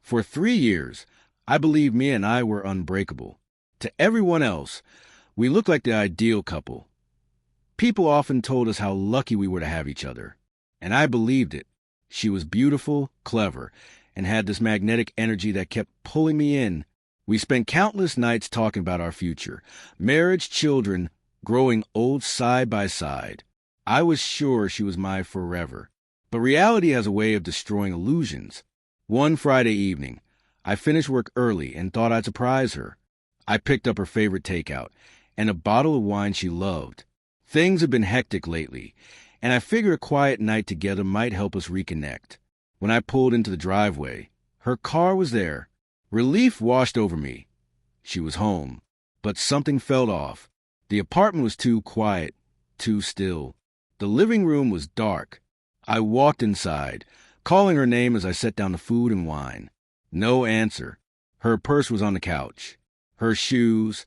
For 3 years, I believed Mia and I were unbreakable. To everyone else, we looked like the ideal couple. People often told us how lucky we were to have each other. And I believed it. She was beautiful, clever, and had this magnetic energy that kept pulling me in. We spent countless nights talking about our future, marriage, children, growing old side by side. I was sure she was my forever. But reality has a way of destroying illusions. One Friday evening, I finished work early and thought I'd surprise her. I picked up her favorite takeout and a bottle of wine she loved. Things have been hectic lately, and I figured a quiet night together might help us reconnect. When I pulled into the driveway, her car was there. Relief washed over me. She was home, but something felt off. The apartment was too quiet, too still. The living room was dark. I walked inside, calling her name as I set down the food and wine. No answer. Her purse was on the couch. Her shoes,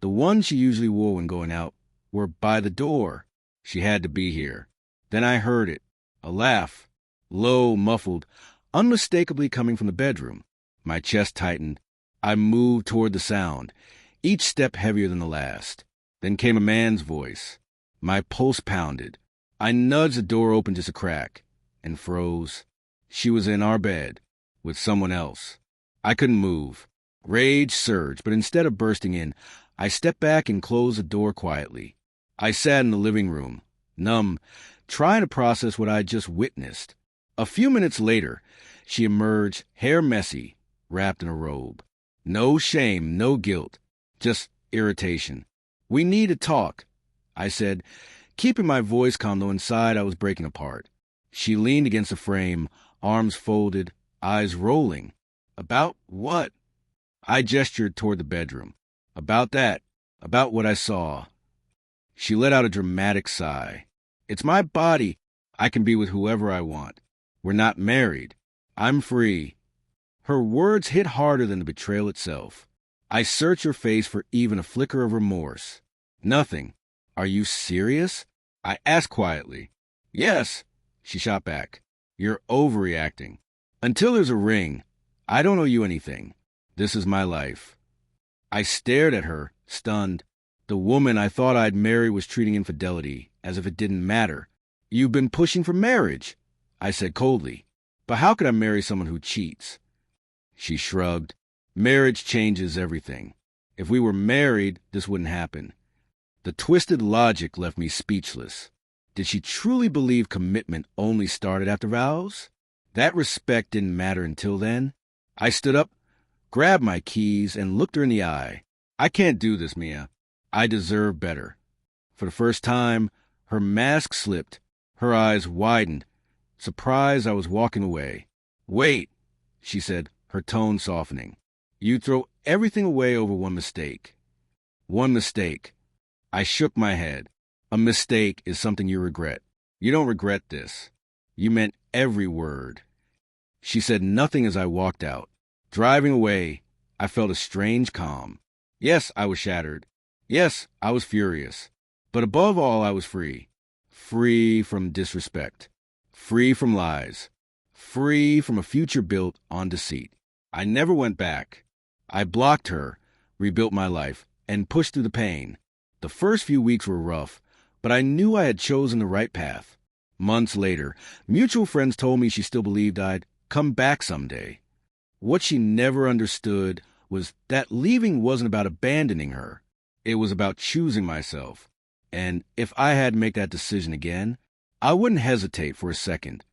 the ones she usually wore when going out, were by the door. She had to be here. Then I heard it. A laugh. Low, muffled, unmistakably coming from the bedroom. My chest tightened. I moved toward the sound, each step heavier than the last. Then came a man's voice. My pulse pounded. I nudged the door open just a crack, and froze. She was in our bed, with someone else. I couldn't move. Rage surged, but instead of bursting in, I stepped back and closed the door quietly. I sat in the living room, numb, trying to process what I'd just witnessed. A few minutes later, she emerged, hair messy, wrapped in a robe. No shame, no guilt, just irritation. "We need to talk," I said, keeping my voice calm though inside I was breaking apart. She leaned against the frame, arms folded, eyes rolling. "About what?" I gestured toward the bedroom. "About that. About what I saw." She let out a dramatic sigh. "It's my body. I can be with whoever I want. We're not married. I'm free." Her words hit harder than the betrayal itself. I searched her face for even a flicker of remorse. Nothing. "Are you serious?" I asked quietly. "Yes," she shot back. "You're overreacting. Until there's a ring, I don't owe you anything. This is my life." I stared at her, stunned. The woman I thought I'd marry was treating infidelity as if it didn't matter. "You've been pushing for marriage," I said coldly. "But how could I marry someone who cheats?" She shrugged. "Marriage changes everything. If we were married, this wouldn't happen." The twisted logic left me speechless. Did she truly believe commitment only started after vows? That respect didn't matter until then? I stood up, grabbed my keys, and looked her in the eye. "I can't do this, Mia. I deserve better." For the first time, her mask slipped. Her eyes widened. Surprised, I was walking away. "Wait," she said, her tone softening. "You throw everything away over one mistake." "One mistake." I shook my head. "A mistake is something you regret. You don't regret this. You meant every word." She said nothing as I walked out. Driving away, I felt a strange calm. Yes, I was shattered. Yes, I was furious. But above all, I was free. Free from disrespect. Free from lies. Free from a future built on deceit. I never went back. I blocked her, rebuilt my life, and pushed through the pain. The first few weeks were rough, but I knew I had chosen the right path. Months later, mutual friends told me she still believed I'd come back someday. What she never understood was that leaving wasn't about abandoning her. It was about choosing myself. And if I had to make that decision again, I wouldn't hesitate for a second.